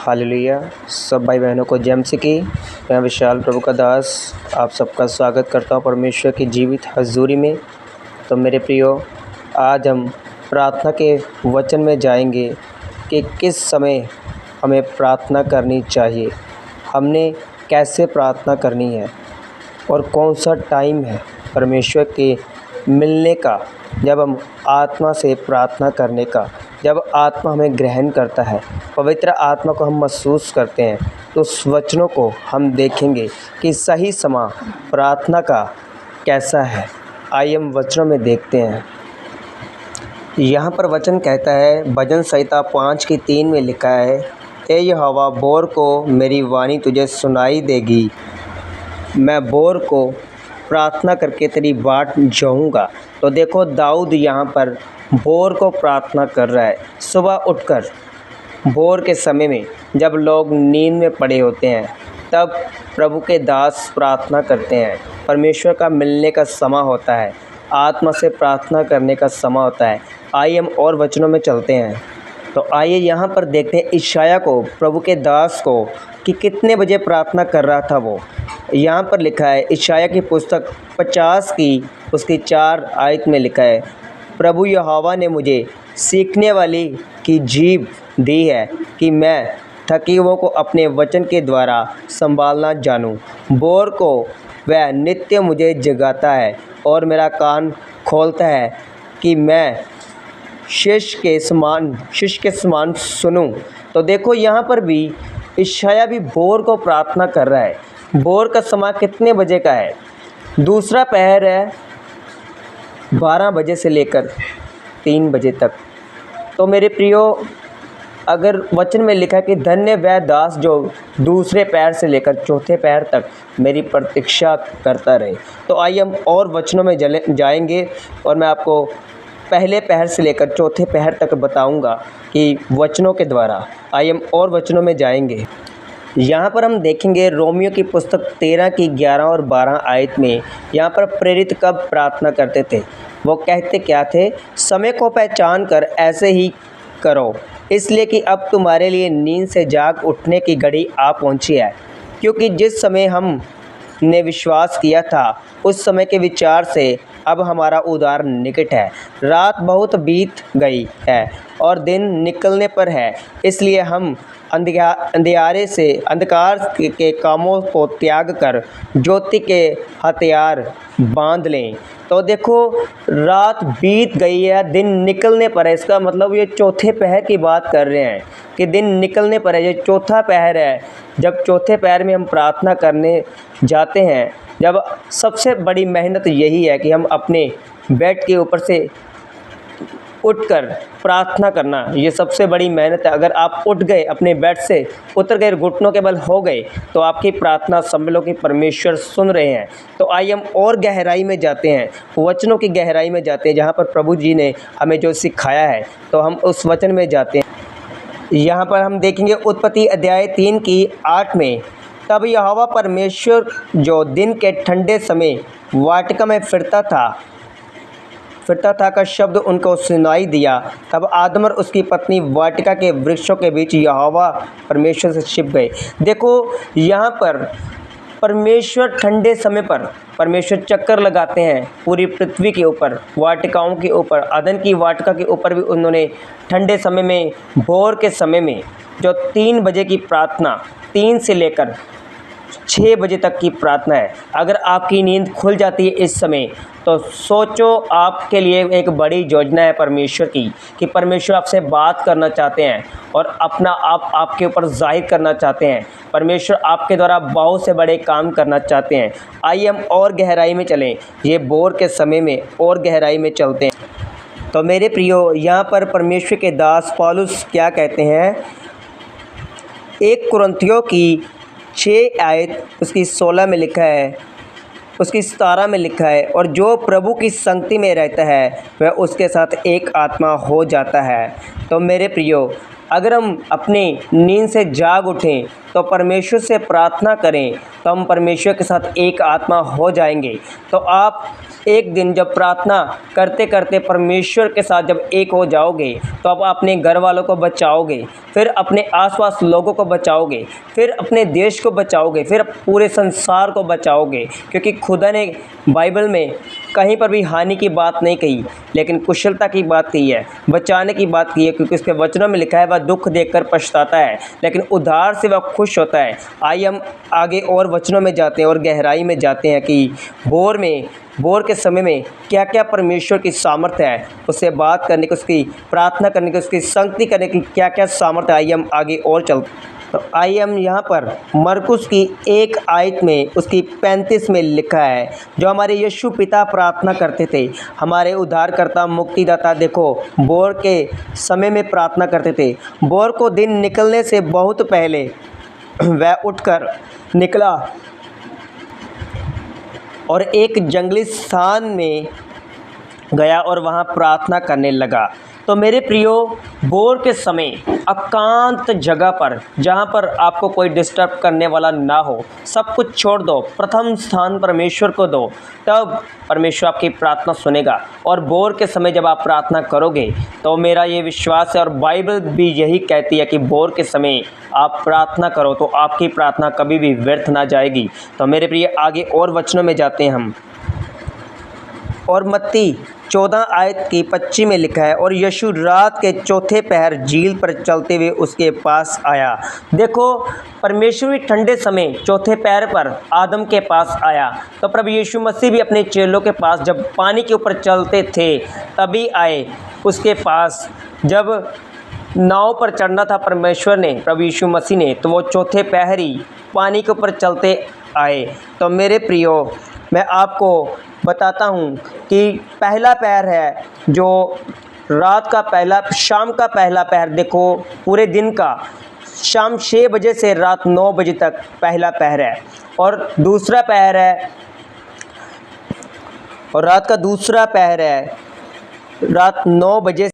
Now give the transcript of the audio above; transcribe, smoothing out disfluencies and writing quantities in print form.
Hallelujah. सब भाई बहनों को जय मसीह की। मैं विशाल प्रभु का दास आप सबका स्वागत करता हूँ परमेश्वर की जीवित हजूरी में। तो मेरे प्रियो, आज हम प्रार्थना के वचन में जाएंगे कि किस समय हमें प्रार्थना करनी चाहिए, हमने कैसे प्रार्थना करनी है और कौन सा टाइम है परमेश्वर के मिलने का, जब हम आत्मा से प्रार्थना करने का, जब आत्मा हमें ग्रहण करता है, पवित्र आत्मा को हम महसूस करते हैं, तो उस वचनों को हम देखेंगे कि सही समय प्रार्थना का कैसा है। आइए हम वचनों में देखते हैं। यहाँ पर वचन कहता है, भजन संहिता 5:3 में लिखा है, ए यहोवा बोर को मेरी वाणी तुझे सुनाई देगी, मैं बोर को प्रार्थना करके तेरी बाट जाऊँगा। तो देखो, दाऊद यहाँ पर भोर को प्रार्थना कर रहा है। सुबह उठकर भोर के समय में जब लोग नींद में पड़े होते हैं, तब प्रभु के दास प्रार्थना करते हैं। परमेश्वर का मिलने का समय होता है, आत्मा से प्रार्थना करने का समय होता है। आइए हम और वचनों में चलते हैं। तो आइए यहाँ पर देखते हैं यशायाह को, प्रभु के दास को, कि कितने बजे प्रार्थना कर रहा था वो। यहाँ पर लिखा है, यशायाह की पुस्तक 50 की उसकी 4 आयत में लिखा है, प्रभु यहोवा ने मुझे सीखने वाली की जीभ दी है कि मैं थके हुओं को अपने वचन के द्वारा संभालना जानूं। बोर को वह नित्य मुझे जगाता है और मेरा कान खोलता है कि मैं शिष्य के समान सुनूं। तो देखो, यहाँ पर भी यशायाह भी भोर को प्रार्थना कर रहा है। भोर का समय कितने बजे का है? दूसरा पहर है, 12 बजे से लेकर 3 बजे तक। तो मेरे प्रियो, अगर वचन में लिखा है कि धन्य वह दास जो दूसरे पैर से लेकर चौथे पैर तक मेरी प्रतीक्षा करता रहे। तो आइए हम और वचनों में जाएंगे और मैं आपको पहले पहर से लेकर चौथे पहर तक बताऊंगा कि वचनों के द्वारा। आइए हम और वचनों में जाएंगे। यहाँ पर हम देखेंगे रोमियो की पुस्तक 13 की 11 और 12 आयत में, यहाँ पर प्रेरित कब प्रार्थना करते थे? वो कहते क्या थे? समय को पहचान कर ऐसे ही करो, इसलिए कि अब तुम्हारे लिए नींद से जाग उठने की घड़ी आ पहुँची है, क्योंकि जिस समय हमने विश्वास किया था उस समय के विचार से अब हमारा उद्धार निकट है। रात बहुत बीत गई है और दिन निकलने पर है, इसलिए हम अंधकार के कामों को त्याग कर ज्योति के हथियार बांध लें। तो देखो, रात बीत गई है, दिन निकलने पर है। इसका मतलब ये चौथे पहर की बात कर रहे हैं कि दिन निकलने पर है। ये चौथा पहर है, जब चौथे पहर में हम प्रार्थना करने जाते हैं। जब सबसे बड़ी मेहनत यही है कि हम अपने बेड के ऊपर से उठकर प्रार्थना करना, ये सबसे बड़ी मेहनत है। अगर आप उठ गए, अपने बेड से उतर गए, घुटनों के बल हो गए, तो आपकी प्रार्थना समझ लो कि परमेश्वर सुन रहे हैं। तो आइए हम और गहराई में जाते हैं, वचनों की गहराई में जाते हैं, जहाँ पर प्रभु जी ने हमें जो सिखाया है। तो हम उस वचन में जाते हैं। यहाँ पर हम देखेंगे उत्पत्ति अध्याय 3 की 8 में, तब यहोवा परमेश्वर जो दिन के ठंडे समय वाटिका में फिरता था का शब्द उनको सुनाई दिया। तब आदम और उसकी पत्नी वाटिका के वृक्षों के बीच यहोवा परमेश्वर से छिप गए। देखो, यहाँ पर परमेश्वर ठंडे समय पर परमेश्वर चक्कर लगाते हैं पूरी पृथ्वी के ऊपर, वाटिकाओं के ऊपर। अदन की वाटिका के ऊपर भी उन्होंने ठंडे समय में, भोर के समय में, जो 3 बजे की प्रार्थना, 3 से लेकर 6 बजे तक की प्रार्थना है। अगर आपकी नींद खुल जाती है इस समय, तो सोचो, आपके लिए एक बड़ी योजना है परमेश्वर की, कि परमेश्वर आपसे बात करना चाहते हैं और अपना आप आपके ऊपर जाहिर करना चाहते हैं। परमेश्वर आपके द्वारा बहुत से बड़े काम करना चाहते हैं। आइए हम और गहराई में चलें, ये भोर के समय में और गहराई में चलते हैं। तो मेरे प्रियो, यहाँ पर परमेश्वर के दास पौलुस क्या कहते हैं? 1 कुरिन्थियों की 6 आयत उसकी 16 में लिखा है, उसकी 17 में लिखा है, और जो प्रभु की संगति में रहता है वह उसके साथ एक आत्मा हो जाता है। तो मेरे प्रियो, अगर हम अपने नींद से जाग उठें तो परमेश्वर से प्रार्थना करें तो हम परमेश्वर के साथ एक आत्मा हो जाएंगे। तो आप एक दिन जब प्रार्थना करते करते परमेश्वर के साथ जब एक हो जाओगे तो आप अपने घर वालों को बचाओगे, फिर अपने आसपास लोगों को बचाओगे, फिर अपने देश को बचाओगे, फिर पूरे संसार को बचाओगे। क्योंकि खुदा ने बाइबल में कहीं पर भी हानि की बात नहीं कही, लेकिन कुशलता की बात कही है, बचाने की बात की है। क्योंकि उसके वचनों में लिखा है वह दुख देखकर पछताता है लेकिन उद्धार से वह खुश होता है। आइए हम आगे और वचनों में जाते हैं और गहराई में जाते हैं कि भोर के समय में क्या क्या परमेश्वर की सामर्थ्य है, उससे बात करने की, उसकी प्रार्थना करने की, उसकी संगति करने की क्या क्या सामर्थ्य है। आइए हम आगे और चलते। तो आइए हम यहाँ पर मरकुस की 1 आयत में उसकी 35 में लिखा है, जो हमारे यीशु पिता प्रार्थना करते थे, हमारे उद्धारकर्ता मुक्तिदाता देखो भोर के समय में प्रार्थना करते थे। भोर को दिन निकलने से बहुत पहले वह उठकर निकला और एक जंगली स्थान में गया और वहाँ प्रार्थना करने लगा। तो मेरे प्रियो, भोर के समय एकांत जगह पर, जहाँ पर आपको कोई डिस्टर्ब करने वाला ना हो, सब कुछ छोड़ दो, प्रथम स्थान परमेश्वर को दो, तब परमेश्वर आपकी प्रार्थना सुनेगा। और भोर के समय जब आप प्रार्थना करोगे तो मेरा ये विश्वास है और बाइबल भी यही कहती है कि भोर के समय आप प्रार्थना करो तो आपकी प्रार्थना कभी भी व्यर्थ ना जाएगी। तो मेरे प्रिय, आगे और वचनों में जाते हैं हम। और मत्ती 14 आयत की 25 में लिखा है, और यीशु रात के चौथे पहर झील पर चलते हुए उसके पास आया। देखो, परमेश्वर भी ठंडे समय चौथे पहर पर आदम के पास आया। तो प्रभु यीशु मसीह भी अपने चेलों के पास जब पानी के ऊपर चलते थे तभी आए उसके पास। जब नाव पर चढ़ना था परमेश्वर ने, प्रभु यीशु मसीह ने, तो वो चौथे पहर ही पानी के ऊपर चलते आए। तो मेरे प्रियो, मैं आपको बताता हूँ कि पहला पहर है जो रात का पहला, शाम का पहला पहर, देखो पूरे दिन का शाम 6 बजे से रात 9 बजे तक पहला पहर है। और दूसरा पहर है, और रात का दूसरा पहर है रात 9 बजे